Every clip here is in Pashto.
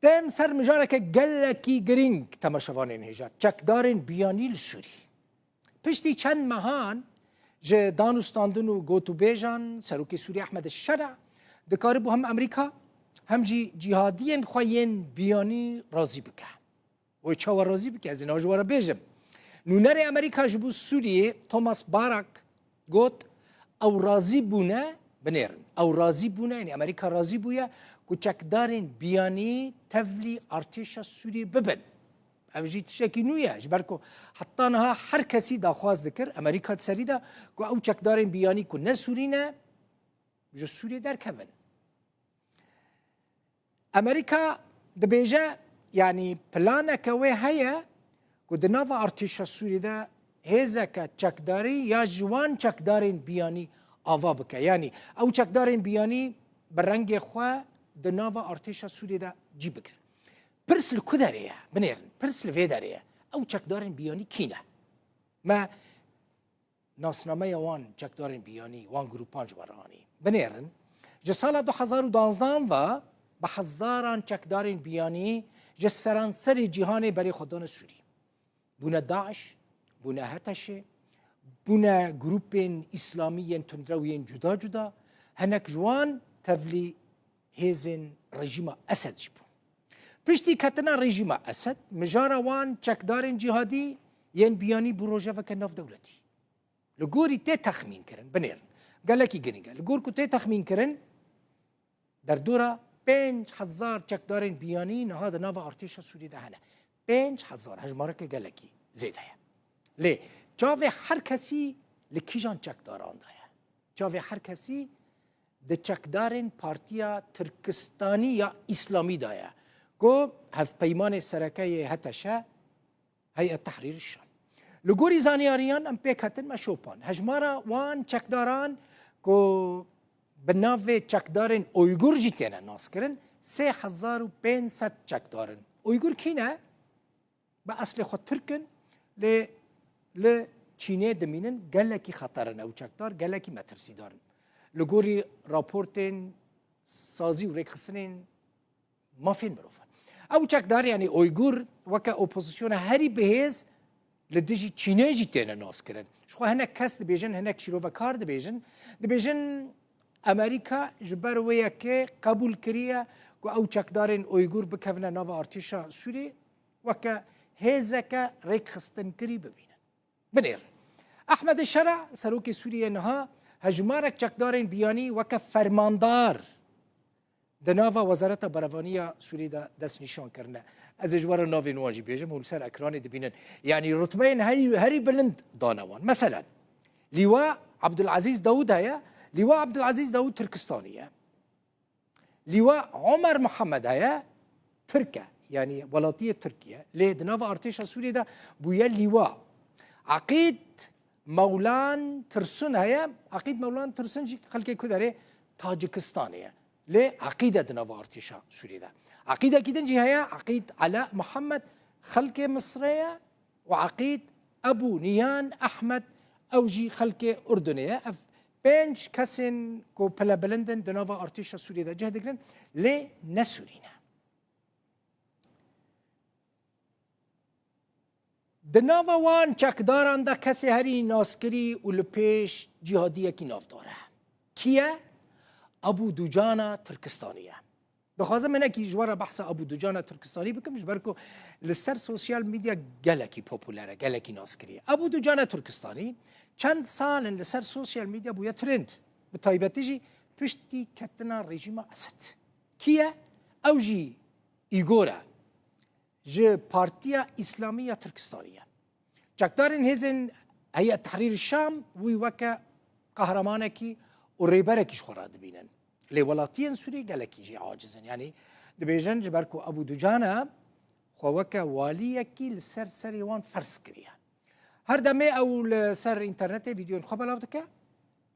دم سر مجارك گلکی گرینگ تماشاوانین هجا چکدارین بیانی لسوری پشتی چند ماهان جه دانستاندن و گوتو بیجان سروک سوری احمد الشرع دکار بو هم امریکا هم جهادین خوین بیانی راضی بکه و چاو راضی بکه از این آجوارا بیجم نونر امریکا جبو سوریه توماس باراک گوت او راضی بونه بنیرن او راضی بونه یعنی امریکا راضی بویه کوچکدارین بیانی تفلی ارتش سوریه ببن اوجی تشکی نویه جبرکو حتی نها هر کسی داخواست دکر امریکا تسری دا کو او چکدارین بیانی کو نه سورینه جو سوریه در کبن امریکا دبیجه یعنی پلانه کوه هیا کو دناوا ارتش سوریه دا هزکه چکداری یا جوان چکدارین بیانی آوا بکه یعنی او چکدارین بیانی برنگ خواه دناوا ارتش سوریه دا جی بکر پرسل کدریه بنیرن پرسل ویدریه او چکدارین بیانی کینه ما ناسنامه وان چکدارین بیانی وان گروپان جوارانی بنیرن جه سال 2012 و به هزاران چکدارین بیانی جه سرانسر جهان بری خودان سوری بونه داعش بونه هتشه بونه گروپین اسلامی تندروین جدا جدا هنک جوان تفلی هیزن رژیم اسد جبو پشتی کتنا رژیم اسد مجارا وان چکدارین جهادی ین بیانی بروژه وکر ناف دولتی لگوری تی تخمین کرن بنیرن گلکی گرینگه لگور کو تی تخمین کرن در دورا 5000 چکدارین بیانی نهاد ناف ارتش سوری ده هنه 5000 هجماره که گلکی زیده لی جاوه هر کسی لکیجان چکداران دایه جاوه هر کسی د چکدارین پارتیا ترکستانی یا اسلامی دایه گو هف پیمان سرکه هتشه هیئت تحریر الشام لگوری زانیاریان ام پیکتن مشوپان هجمارا وان چکداران گو بناوه چکدارین اویگور جیتینه ناس کرن 3500 چکدارن اویگور کینه با اصل خود ترکن ل چینه دمینن گلکی خطرن او چکدار گلکی مترسی دارن لگوری راپورتین سازی و ریکخسنین مافین مروفن او چکدار یعنی اویگور وکا اپوزیسیون هری بهیز لدیجی چینه جی تینه ناس کرن شخوا هنک کس دبیجن هنک شیرو و کار دبیجن امریکا جبر ویا که قبول کریه که او چکدارین اویگور بکفنه ناو ارتشا سوری وکا هیزکا ریکخستن کری ببینن بنیر احمد الشرع سروک سوریه نها هجمارک چکدارین بیانی وکا فرماندار دناوا وزارت بروانی سوریه دا دست نشان کرنه از اجوار ناوی نواجی بیجم و سر اکرانی دبینن یعنی رتبین هری بلند دانوان مثلا لیوا عبدالعزیز داود هیا لیوا عبدالعزیز داود ترکستانیه لیوا عمر محمد هیا ترکه يعني ولاتية تركيا ليه دناوا ارتشا سوريا دا بويا لواء عقيد مولان ترسن هيا عقيد مولان ترسن جي خلكي كداري تاجكستانية ليه عقيدة دناوا ارتشا سوريا دا عقيدة كده جي هيا عقيد علاء محمد خلكي مصرية وعقيد ابو نيان احمد اوجي خلكي اردنية بينش كسن كو بلا بلندن دناوا ارتشا سوريا دا جهدكرن ليه نسورينا دناوا وان چکداران دا کسی هری ناسکری و لپیش جهادیه کی ناف داره کیه؟ ابو دوجانا ترکستانیه بخوازم منه که جوارا بحث ابو دوجانا ترکستانی بکمش برکو لسر سوشیال میدیا گلکی پوپولاره گلکی ناسکریه ابو دوجانا ترکستانی چند سال لسر سوشیال میدیا بویا ترند به تایبتی جی پشتی کتنا رژیم اسد کیه؟ او جی ایگوره جه پارتیا اسلامیه ترکستانیه چکدارین هزن هیئت تحریر الشام وی وکا قهرمانکی و ریبرکیش خورا دبینن لی ولاتین سوری گلکی جی عاجزن یعنی دبیجن جبرکو ابو دوجانا خو وکا والیکی لسر سریوان فرس کریه هر دمه او لسر انترنت ویدیو خواب الاف دکه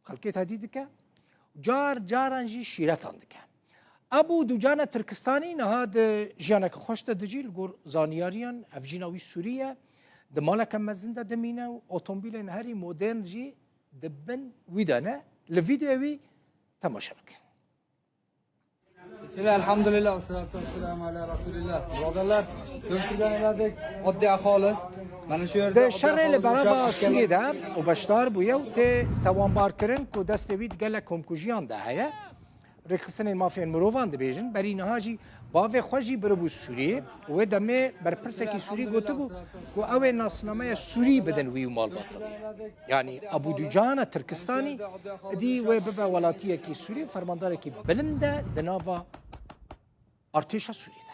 خلقیت هدید دکه جاران جی شیرتان دکه ابو دوجانا ترکستانی نهاد جیانک خوشت دجیل گور زانیاریان افجیناوی سوریه دمالک مزنده دمینه و اتومبیل هری مدرن جی دبن ویدانه لفیدیوی تماشا بکن Bismillah, elhamdülillah, ve salatu vesselamu ala Resulillah. Birodarlar, ko'p turganlardik, oddiy aholi. Mana shu yerda ده شر اللي برافا سوري ده وبشتار بويا وتي توان باركرن كو دست بيت قال كوم كوجيان ده هيا رخصن المافيا مروفان ده بيجن بري نهاجي بافي خوجي بربو سوري ودمي برپرسكي سوري قوتبو كو اوه ناسنامه سوري بدن ويو مال باطل يعني ابو دجان تركستاني دي وببا ولاتيه كي سوري فرماندار كي بلنده دنافا ارتيشا سوري ده